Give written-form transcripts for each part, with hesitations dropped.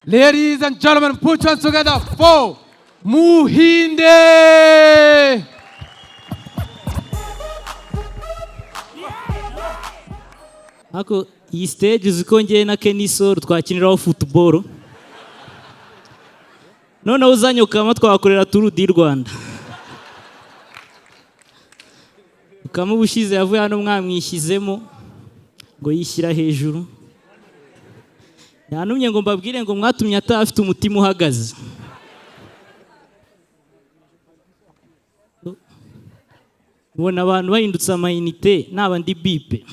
Ladies and gentlemen, put your hands together for Muhinde. Ako iyi stage uziko ngiye na Kenisol twakiniraho football. None uzanyukama twakorera Tour du Rwanda. Ukama ubushize yavuye hano mwamwishyizemo ngo yishyira hejuru. Yanumye ngo mbabwire ngo mwatumye atafite umutima uhagaze. Ubona abantu bahindutse amayinite naba ndi bipe.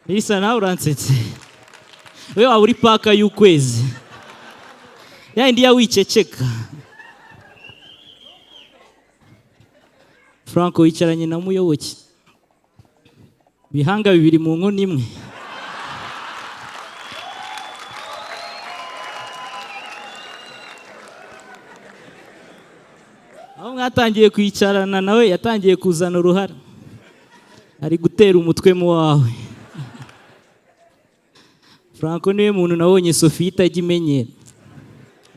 Isa nawe uransetse. Wewe waba uri paka y'ukwezi. Yindi yawiceceka. Franco yicaranye na Muyoboke. Bihanga bibiri mu nkono imwe. Aho mwatangiye kwicarana nawe yatangiye kuzana uruhara. Ari gutera umutwe mu wawe. Franco niwe muntu nabonye Sophie itagimenyera.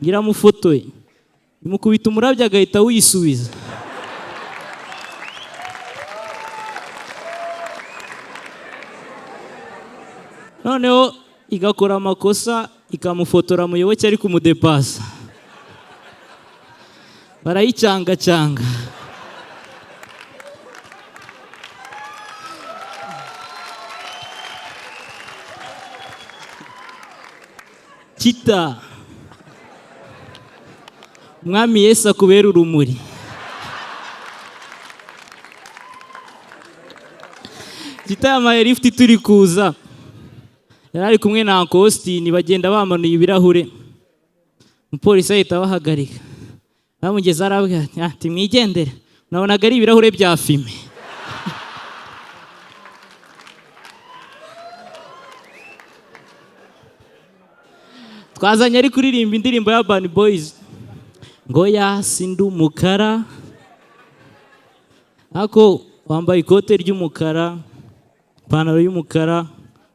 Ngira mufotoye. Imukubita umurabyo agahita wisubiza. Noneho igakora amakosa ikamufotora Muyoboke ari kumudepasa. Barayicanga. Chita. Mwami Yesu akubera urumuri. Chita yamaye lift turi kuza. Yarari kumwe na Uncle Austin bagenda bamanuye ibirahure. Umupolisi ahita bahagarika. Bamugeza arabwira ati mwigendere. Nabonaga ari ibirahure bya fime. Twazanye ari kuririmba indirimbo ya Urban Boys. Ngo yasinda umukara. Ako wambaye ikote ry'umukara, ipantaro y'umukara,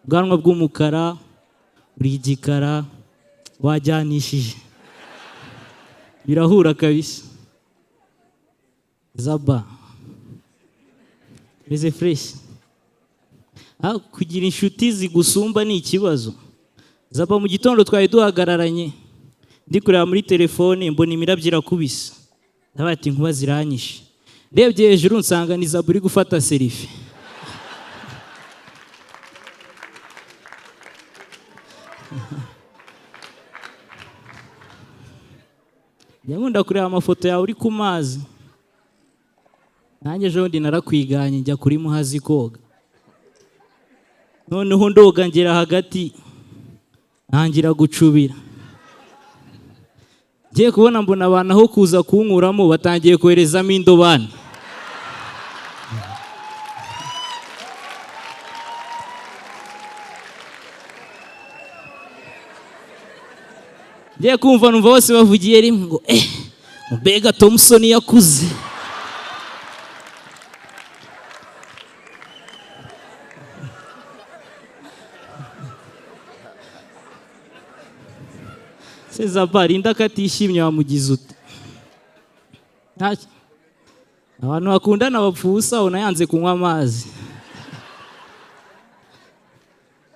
ubwanwa bw'umukara, uri igikara, wajyanishije. Birahura kabisa. Zaba. Meze fresh. Kugira inshuti zigusumba ni ikibazo. Zaba mu gitondo twari duhagararanye. Ndi kureba muri telefone mbona imirabyo irakubise. Ndabati inkuba ziranyishe. Ndebye hejuru nsanga ni Zaba uri gufata selfie. Nkunda kureba amafoto yawe uri ku mazi. Nanjye ejo ndi narakwiganye njya kuri Muhazi koga. Noneho ndoga ngera hagati ntangira gucubira. Ngiye kubona mbona abantu aho kuza kunkuramo batangiye koherezamo indobani. Ngiye kumva numva bose bavugiye rimwe ngo mbega Thompson yakuze. Zaba inda katishimye wamugize ute. Abantu bakundana bapfusa unayanze kunywa amazi.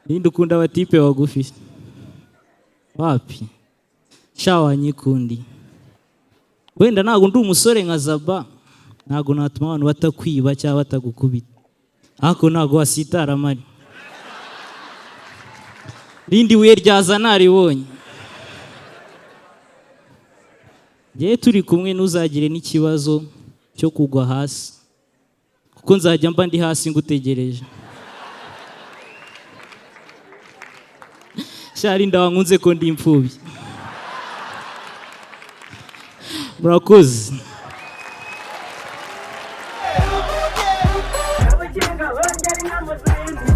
Ninde ukunda abatipe bagufi? Wapi? Shawa nyikundi. Wenda ntago ndi umusore nka Zaba. Ntago natuma abantu batakwiba cyangwa batagukubita. Ako ntago wasitara mari. Rindi we ryaza naribonye. Ngiye turi kumwe ntuzagire n'ikibazo cyo kugwa hasi. Kuko nzajya mba ndi hasi ngutegereje. Shari ndawankunze ko ndi imfubyi. Murakoze. Abagenda bongera inama zindi